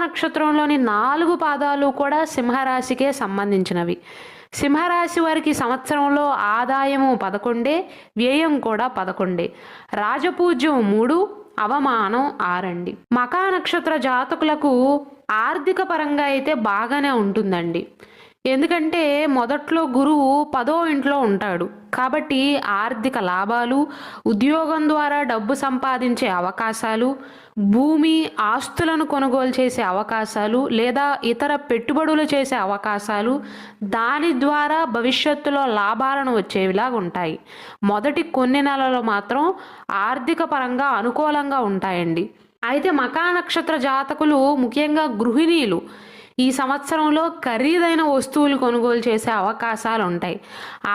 నక్షత్రంలోని 4 పాదాలు కూడా సింహరాశికే సంబంధించినవి. సింహరాశి వారికి సంవత్సరంలో ఆదాయము 11, వ్యయం కూడా 11. రాజపూజ్యం 3, అవమానం 6. మకా నక్షత్ర జాతకులకు ఆర్థిక పరంగా అయితే బాగానే ఉంటుందండి. ఎందుకంటే మొదట్లో గురువు 10వ ఇంట్లో ఉంటాడు. కాబట్టి ఆర్థిక లాభాలు, ఉద్యోగం ద్వారా డబ్బు సంపాదించే అవకాశాలు, భూమి, ఆస్తులను కొనుగోలు చేసే అవకాశాలు లేదా ఇతర పెట్టుబడులు చేసే అవకాశాలు, దాని ద్వారా భవిష్యత్తులో లాభాలను వచ్చేవిలాగా ఉంటాయి. మొదటి కొన్ని నెలలు మాత్రం ఆర్థిక పరంగా అనుకూలంగా ఉంటాయండి. అయితే మకా నక్షత్ర జాతకులు, ముఖ్యంగా గృహిణీలు, ఈ సంవత్సరంలో ఖరీదైన వస్తువులు కొనుగోలు చేసే అవకాశాలు ఉంటాయి.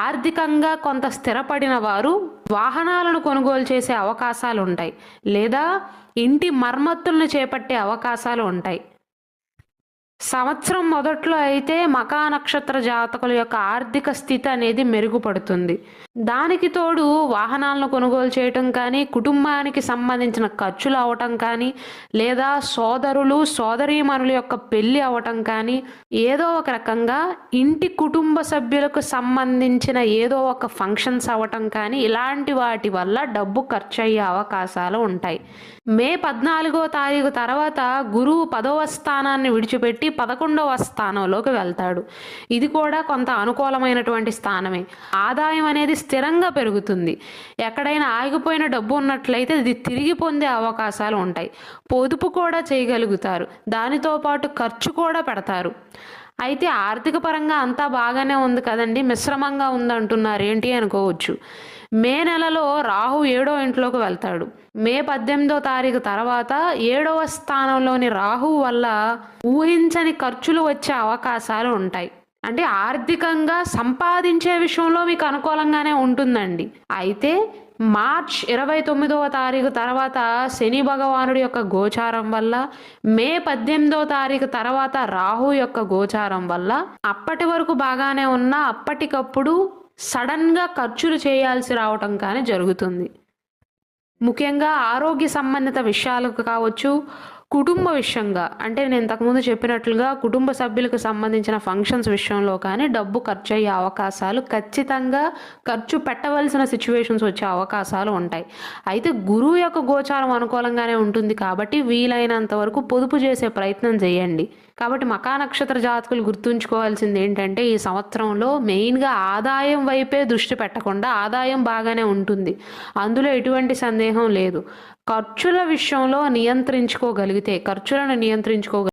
ఆర్థికంగా కొంత స్థిరపడిన వారు వాహనాలను కొనుగోలు చేసే అవకాశాలు ఉంటాయి లేదా ఇంటి మరమ్మతులను చేపట్టే అవకాశాలు ఉంటాయి. సంవత్సరం మొదట్లో అయితే మకా నక్షత్ర జాతకుల యొక్క ఆర్థిక స్థితి అనేది మెరుగుపడుతుంది. దానికి తోడు వాహనాలను కొనుగోలు చేయటం కానీ, కుటుంబానికి సంబంధించిన ఖర్చులు అవటం కానీ, లేదా సోదరులు సోదరీమణుల యొక్క పెళ్లి అవటం కానీ, ఏదో ఒక రకంగా ఇంటి కుటుంబ సభ్యులకు సంబంధించిన ఏదో ఒక ఫంక్షన్స్ అవటం కానీ, ఇలాంటి వాటి వల్ల డబ్బు ఖర్చు అయ్యే అవకాశాలు ఉంటాయి. మే 14వ తారీఖు తర్వాత గురువు 10వ స్థానాన్ని విడిచిపెట్టి 11వ స్థానంలోకి వెళ్తాడు. ఇది కూడా కొంత అనుకూలమైనటువంటి స్థానమే. ఆదాయం అనేది స్థిరంగా పెరుగుతుంది. ఎక్కడైనా ఆగిపోయిన డబ్బు ఉన్నట్లయితే ఇది తిరిగి పొందే అవకాశాలు ఉంటాయి. పొదుపు కూడా చేయగలుగుతారు. దానితో పాటు ఖర్చు కూడా పెడతారు. అయితే ఆర్థిక పరంగా అంతా బాగానే ఉంది కదండి, మిశ్రమంగా ఉందంటున్నారు ఏంటి అనుకోవచ్చు. మే నెలలో రాహు 7వ ఇంట్లోకి వెళ్తాడు. మే 18వ తారీఖు తర్వాత 7వ స్థానంలోని రాహు వల్ల ఊహించని ఖర్చులు వచ్చే అవకాశాలు ఉంటాయి. అంటే ఆర్థికంగా సంపాదించే విషయంలో మీకు అనుకూలంగానే ఉంటుందండి. అయితే మార్చ్ 29వ తారీఖు తర్వాత శని భగవానుడి యొక్క గోచారం వల్ల, మే 18వ తారీఖు తర్వాత రాహు యొక్క గోచారం వల్ల అప్పటి వరకు బాగానే ఉన్నా అప్పటికప్పుడు సడన్గా ఖర్చులు చేయాల్సి రావటం కానీ జరుగుతుంది. ముఖ్యంగా ఆరోగ్య సంబంధిత విషయాలకు కావచ్చు, కుటుంబ విషయంగా, అంటే నేను ఇంతకుముందు చెప్పినట్లుగా కుటుంబ సభ్యులకు సంబంధించిన ఫంక్షన్స్ విషయంలో కానీ డబ్బు ఖర్చు అయ్యే అవకాశాలు, ఖచ్చితంగా ఖర్చు పెట్టవలసిన సిచ్యువేషన్స్ వచ్చే అవకాశాలు ఉంటాయి. అయితే గురువు యొక్క గోచారం అనుకూలంగానే ఉంటుంది కాబట్టి వీలైనంత వరకు పొదుపు చేసే ప్రయత్నం చేయండి. కాబట్టి మకా నక్షత్ర జాతకులు గుర్తుంచుకోవాల్సింది ఏంటంటే, ఈ సంవత్సరంలో మెయిన్గా ఆదాయం వైపే దృష్టి పెట్టకుండా, ఆదాయం బాగానే ఉంటుంది, అందులో ఎటువంటి సందేహం లేదు. ఖర్చుల విషయంలో ఖర్చులను నియంత్రించుకోగలిగితే